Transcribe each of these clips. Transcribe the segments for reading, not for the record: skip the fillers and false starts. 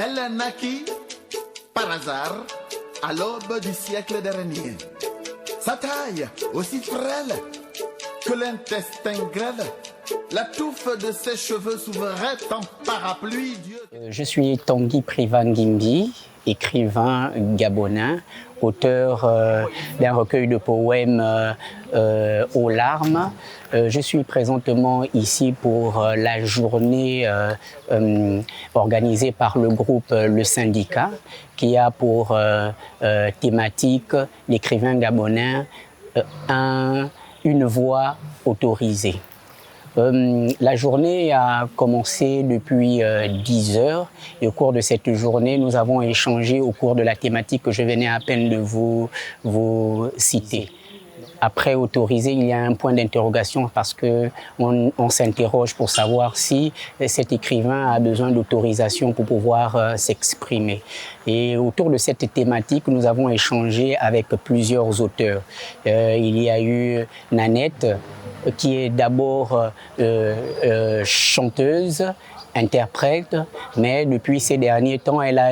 Elle naquit par hasard à l'aube du siècle dernier. Sa taille aussi frêle que l'intestin grêle, la touffe de ses cheveux s'ouvrait en parapluie. Je suis Tanguy Privangimbi, écrivain gabonais, auteur d'un recueil de poèmes aux larmes. Je suis présentement ici pour la journée organisée par le groupe Le Syndicat, qui a pour thématique l'écrivain gabonais, une voix autorisée. La journée a commencé depuis 10 heures et au cours de cette journée, nous avons échangé au cours de la thématique que je venais à peine de vous citer. Après autorisé, il y a un point d'interrogation parce qu'on s'interroge pour savoir si cet écrivain a besoin d'autorisation pour pouvoir s'exprimer. Et autour de cette thématique, nous avons échangé avec plusieurs auteurs. Il y a eu Nanette, qui est d'abord chanteuse, interprète, mais depuis ces derniers temps, elle a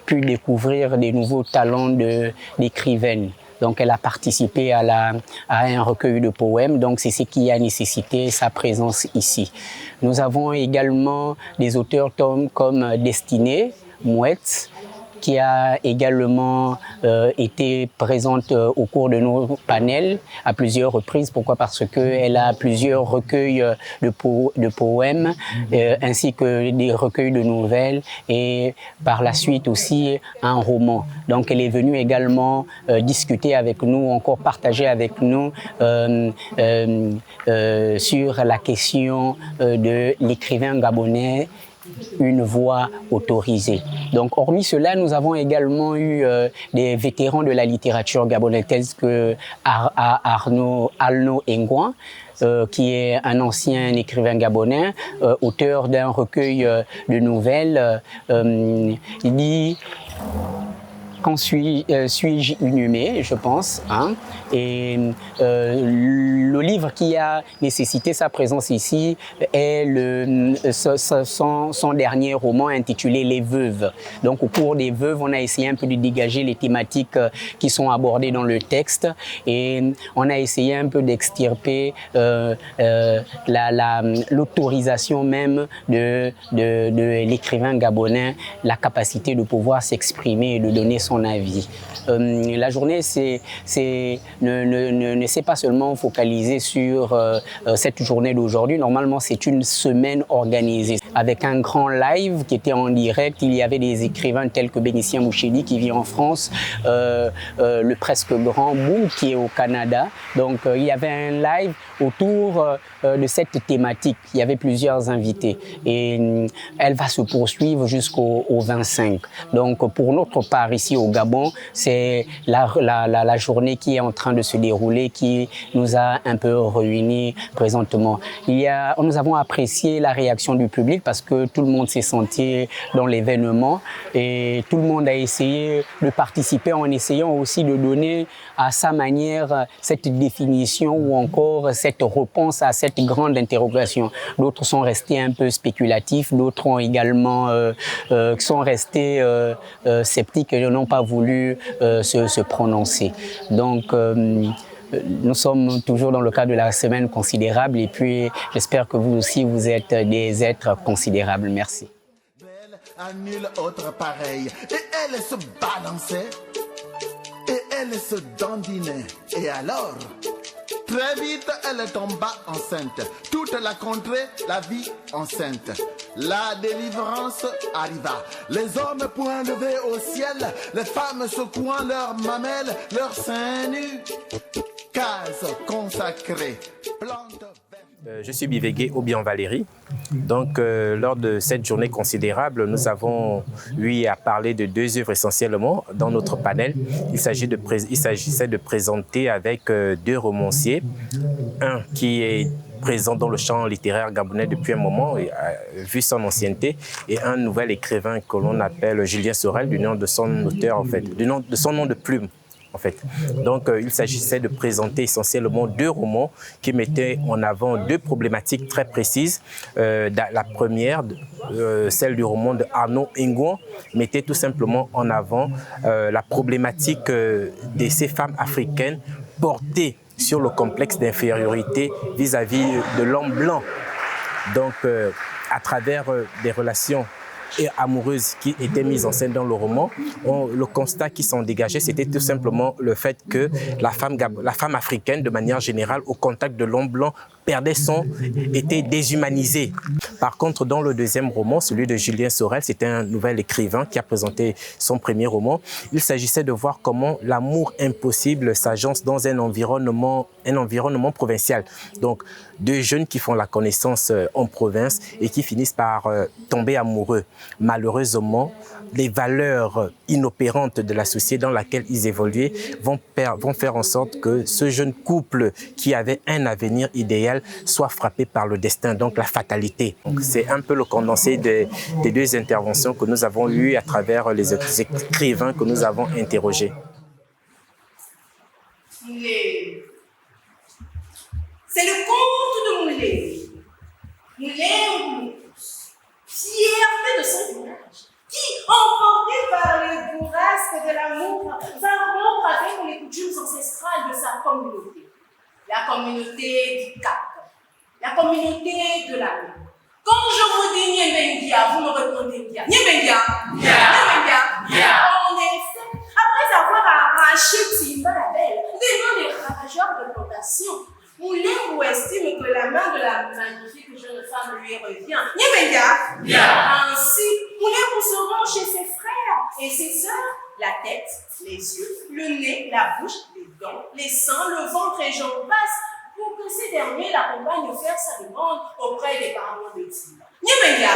pu découvrir des nouveaux talents d'écrivaine. Donc, elle a participé à un recueil de poèmes, donc c'est ce qui a nécessité sa présence ici. Nous avons également des auteurs comme Destinée, Mouette, qui a également été présente au cours de nos panels à plusieurs reprises. Pourquoi? Parce qu'elle a plusieurs recueils de poèmes ainsi que des recueils de nouvelles et par la suite aussi un roman. Donc elle est venue également discuter avec nous, encore partager avec nous sur la question de l'écrivain gabonais, une voix autorisée. Donc, hormis cela, nous avons également eu des vétérans de la littérature gabonaise tels que Alno Ngouan, qui est un ancien écrivain gabonais, auteur d'un recueil de nouvelles. Il dit: quand suis-je inhumé, je pense, hein? Et le livre qui a nécessité sa présence ici est son dernier roman intitulé Les Veuves. Donc au cours des Veuves, on a essayé un peu de dégager les thématiques qui sont abordées dans le texte et on a essayé un peu d'extirper l'autorisation même de l'écrivain gabonais, la capacité de pouvoir s'exprimer et de donner son avis. La journée ne s'est pas seulement focalisée sur cette journée d'aujourd'hui. Normalement, c'est une semaine organisée avec un grand live qui était en direct. Il y avait des écrivains tels que Bénitien Mouchedi qui vit en France, le presque grand Boom qui est au Canada. Donc, il y avait un live autour de cette thématique. Il y avait plusieurs invités et elle va se poursuivre jusqu'au 25. Donc, pour notre part ici au Gabon, c'est la journée qui est en train de se dérouler qui nous a un peu réunis présentement. Nous avons apprécié la réaction du public parce que tout le monde s'est senti dans l'événement et tout le monde a essayé de participer en essayant aussi de donner à sa manière cette définition ou encore cette réponse à cette grande interrogation. D'autres sont restés un peu spéculatifs, d'autres ont également sont restés sceptiques et n'ont pas voulu se prononcer. Donc, nous sommes toujours dans le cadre de la semaine considérable et puis j'espère que vous aussi vous êtes des êtres considérables. Merci. À nul autre pareil. Et elle se balançait et elle se dandinait. Et alors, très vite, elle tomba enceinte. Toute la contrée la vit enceinte. La délivrance arriva. Les hommes poings levés au ciel, les femmes secouant leurs mamelles, leurs seins nus. Case consacrée, plante verte. Je suis Bivégué Obian Valérie. Donc, lors de cette journée considérable, nous avons eu à parler de deux œuvres essentiellement dans notre panel. Il s'agissait de présenter avec deux romanciers, un qui est présent dans le champ littéraire gabonais depuis un moment, vu son ancienneté, et un nouvel écrivain que l'on appelle Julien Sorel, du nom de son auteur en fait, de son nom de plume. en fait. Donc, il s'agissait de présenter essentiellement 2 romans qui mettaient en avant 2 problématiques très précises. La première, celle du roman de Arnaud Ingouan, mettait tout simplement en avant la problématique de ces femmes africaines portées sur le complexe d'infériorité vis-à-vis de l'homme blanc. Donc, à travers des relations et amoureuses qui étaient mises en scène dans le roman, le constat qui s'en dégageait, c'était tout simplement le fait que la femme africaine, de manière générale, au contact de l'homme blanc, était déshumanisée. Par contre, dans le deuxième roman, celui de Julien Sorel, c'était un nouvel écrivain qui a présenté son premier roman. Il s'agissait de voir comment l'amour impossible s'agence dans un environnement provincial. Donc, 2 jeunes qui font la connaissance en province et qui finissent par tomber amoureux. Malheureusement, les valeurs inopérantes de la société dans laquelle ils évoluaient vont faire en sorte que ce jeune couple qui avait un avenir idéal soit frappé par le destin, donc la fatalité. C'est un peu le condensé des 2 interventions que nous avons eues à travers les écrivains que nous avons interrogés. C'est le conte de Moulé. Moulé, fierté de son village, qui, emporté par les bourrasques de l'amour, va rompre avec les coutumes ancestrales de sa communauté. La communauté du Cap, la communauté de l'amour. Quand je vous dis Nyebengia, vous me répondez bien. Nyebengia, Nyebengia. En effet, après avoir arraché Timba la Belle, des noms des ravageurs de plantation, Moulembo estime que la main de la magnifique jeune femme lui revient. Nyebengia. Ainsi, Moulembo se rend chez ses frères et ses sœurs, la tête, les yeux, le nez, la bouche, les dents, les seins, le ventre et j'en passe, pour que ces derniers l'accompagnent faire sa demande auprès des parents de Timba. Nyebengia.